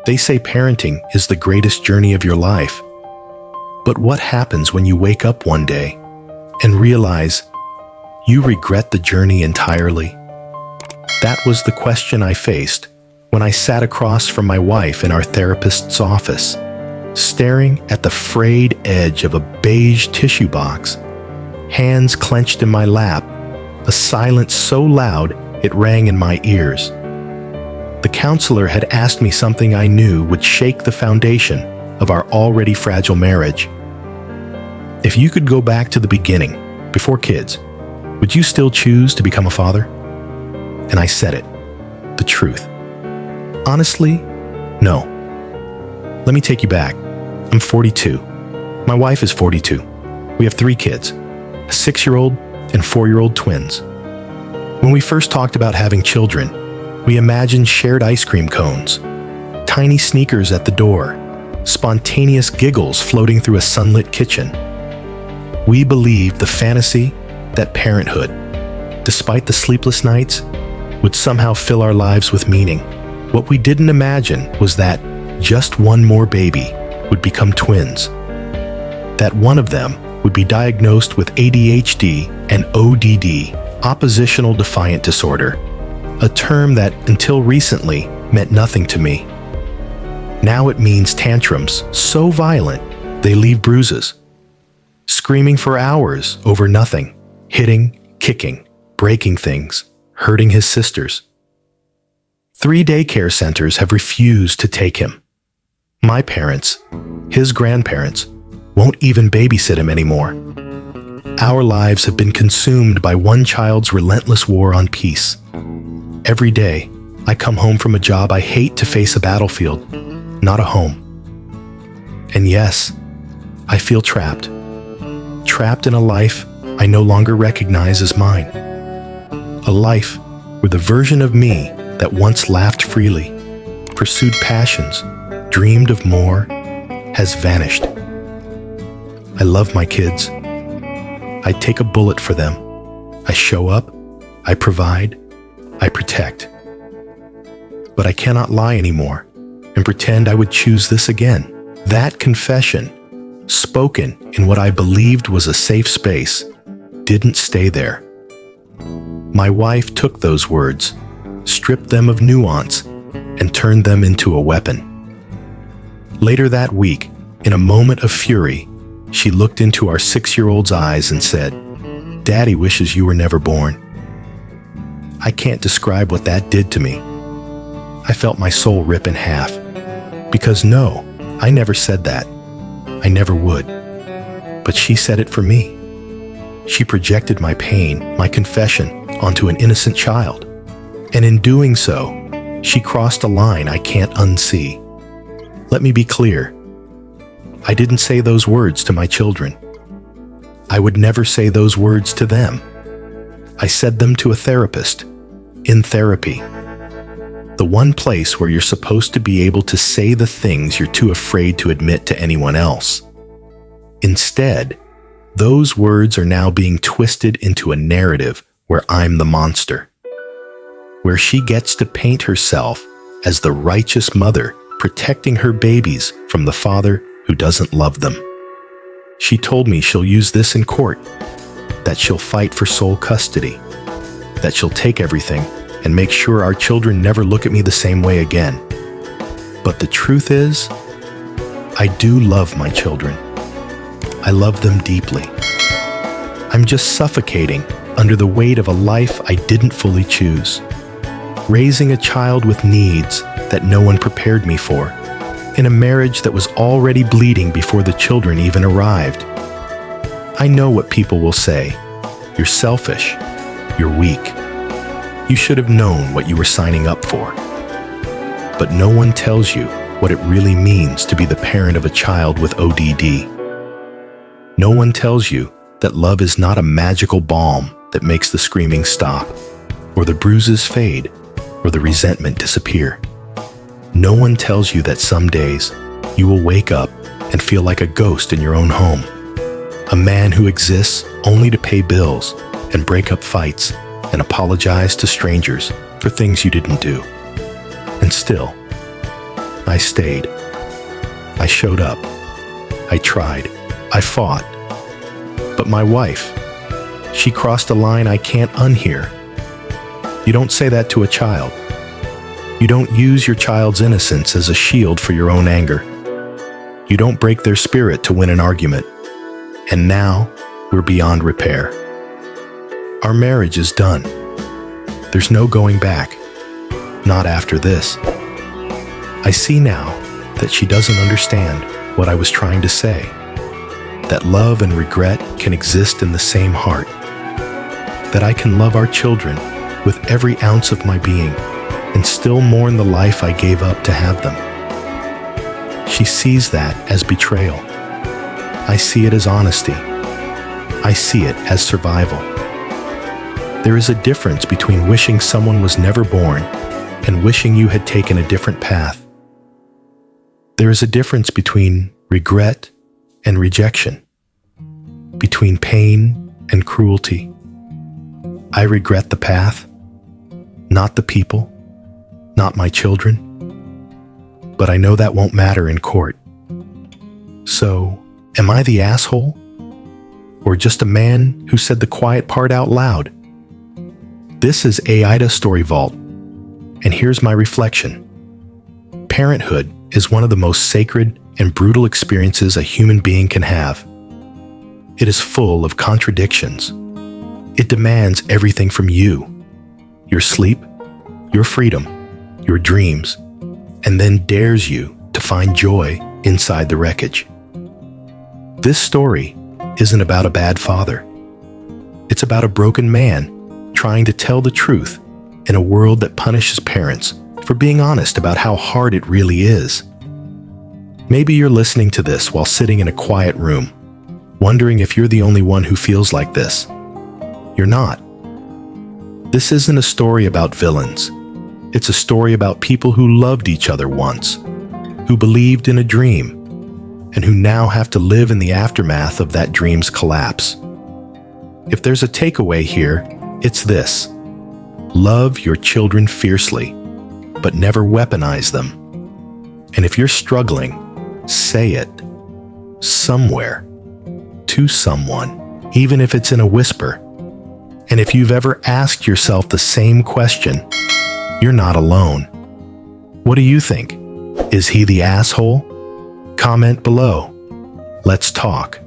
They say parenting is the greatest journey of your life. But what happens when you wake up one day and realize you regret the journey entirely? That was the question I faced when I sat across from my wife in our therapist's office, staring at the frayed edge of a beige tissue box, hands clenched in my lap, a silence so loud it rang in my ears. The counselor had asked me something I knew would shake the foundation of our already fragile marriage. If you could go back to the beginning, before kids, would you still choose to become a father? And I said it, the truth. Honestly, no. Let me take you back. I'm 42. My wife is 42. We have 3 kids, a 6-year-old and 4-year-old twins. When we first talked about having children, we imagined shared ice cream cones, tiny sneakers at the door, spontaneous giggles floating through a sunlit kitchen. We believed the fantasy that parenthood, despite the sleepless nights, would somehow fill our lives with meaning. What we didn't imagine was that just one more baby would become twins, that one of them would be diagnosed with ADHD and ODD, oppositional defiant disorder, a term that until recently meant nothing to me. Now it means tantrums so violent they leave bruises, screaming for hours over nothing, hitting, kicking, breaking things, hurting his sisters. 3 daycare centers have refused to take him. My parents, his grandparents, won't even babysit him anymore. Our lives have been consumed by one child's relentless war on peace. Every day, I come home from a job I hate to face a battlefield, not a home. And yes, I feel trapped. Trapped in a life I no longer recognize as mine. A life where the version of me that once laughed freely, pursued passions, dreamed of more, has vanished. I love my kids. I take a bullet for them. I show up, I provide, I protect. But I cannot lie anymore and pretend I would choose this again. That confession, spoken in what I believed was a safe space, didn't stay there. My wife took those words, stripped them of nuance, and turned them into a weapon. Later that week, in a moment of fury, she looked into our 6-year-old's eyes and said, "Daddy wishes you were never born." I can't describe what that did to me. I felt my soul rip in half. Because no, I never said that. I never would. But she said it for me. She projected my pain, my confession, onto an innocent child. And in doing so, she crossed a line I can't unsee. Let me be clear. I didn't say those words to my children. I would never say those words to them. I said them to a therapist, in therapy. The one place where you're supposed to be able to say the things you're too afraid to admit to anyone else. Instead, those words are now being twisted into a narrative where I'm the monster, where she gets to paint herself as the righteous mother protecting her babies from the father who doesn't love them. She told me she'll use this in court, that she'll fight for sole custody, that she'll take everything and make sure our children never look at me the same way again. But the truth is, I do love my children. I love them deeply. I'm just suffocating under the weight of a life I didn't fully choose. Raising a child with needs that no one prepared me for, in a marriage that was already bleeding before the children even arrived. I know what people will say. You're selfish. You're weak. You should have known what you were signing up for. But no one tells you what it really means to be the parent of a child with ODD. No one tells you that love is not a magical balm that makes the screaming stop, or the bruises fade, or the resentment disappear. No one tells you that some days you will wake up and feel like a ghost in your own home, a man who exists only to pay bills and break up fights and apologize to strangers for things you didn't do. And still, I stayed. I showed up. I tried. I fought. But my wife, she crossed a line I can't unhear. You don't say that to a child. You don't use your child's innocence as a shield for your own anger. You don't break their spirit to win an argument. And now, we're beyond repair. Our marriage is done. There's no going back. Not after this. I see now that she doesn't understand what I was trying to say. That love and regret can exist in the same heart. That I can love our children with every ounce of my being and still mourn the life I gave up to have them. She sees that as betrayal. I see it as honesty. I see it as survival. There is a difference between wishing someone was never born and wishing you had taken a different path. There is a difference between regret and rejection, between pain and cruelty. I regret the path, not the people, not my children. But I know that won't matter in court. So, am I the asshole? Or just a man who said the quiet part out loud? This is AITA Story Vault, and here's my reflection. Parenthood is one of the most sacred and brutal experiences a human being can have. It is full of contradictions. It demands everything from you: your sleep, your freedom, your dreams, and then dares you to find joy inside the wreckage. This story isn't about a bad father. It's about a broken man trying to tell the truth in a world that punishes parents for being honest about how hard it really is. Maybe you're listening to this while sitting in a quiet room, wondering if you're the only one who feels like this. You're not. This isn't a story about villains. It's a story about people who loved each other once, who believed in a dream, and who now have to live in the aftermath of that dream's collapse. If there's a takeaway here, it's this: love your children fiercely, but never weaponize them. And if you're struggling, say it somewhere to someone, even if it's in a whisper. And if you've ever asked yourself the same question, you're not alone. What do you think? Is he the asshole? Comment below. Let's talk.